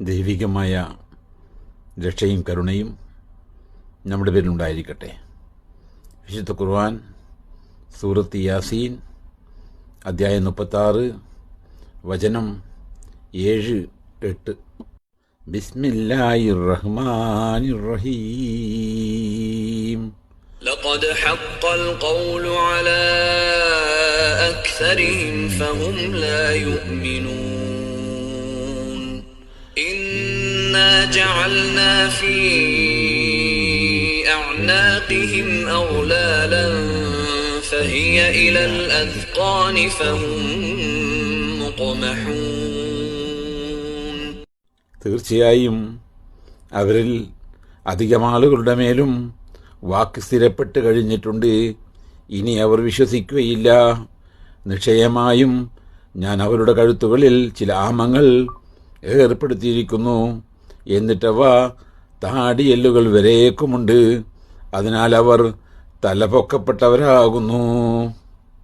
ദൈവികമായ രക്ഷയും കരുണയും നമ്മുടെ പേരിലുണ്ടായിരിക്കട്ടെ. വിശുദ്ധ ഖുർആൻ സൂറത്ത് യാസീൻ അധ്യായം 36 വചനം 7-8. ബിസ്മില്ലാഹിർ റഹ്മാനിർ റഹീം. لقد حق القول على أكثرهم فهم لا يؤمنون إنا جعلنا في أعناقهم أغلالا فهي إلى الأذقان فهم مقمحون. തീർച്ചയായും അവരിൽ അധികം ആളുകളുടെ മേലും വാക്ക് സ്ഥിരപ്പെട്ട് കഴിഞ്ഞിട്ടുണ്ട്. ഇനി അവർ വിശ്വസിക്കുകയില്ല. നിശ്ചയമായും ഞാൻ അവരുടെ കഴുത്തുകളിൽ ചില ആമങ്ങൾ ഏർപ്പെടുത്തിയിരിക്കുന്നു. എന്നിട്ടവ താടിയെല്ലുകൾ വരേക്കുമുണ്ട്. അതിനാൽ അവർ തലപൊക്കപ്പെട്ടവരാകുന്നു.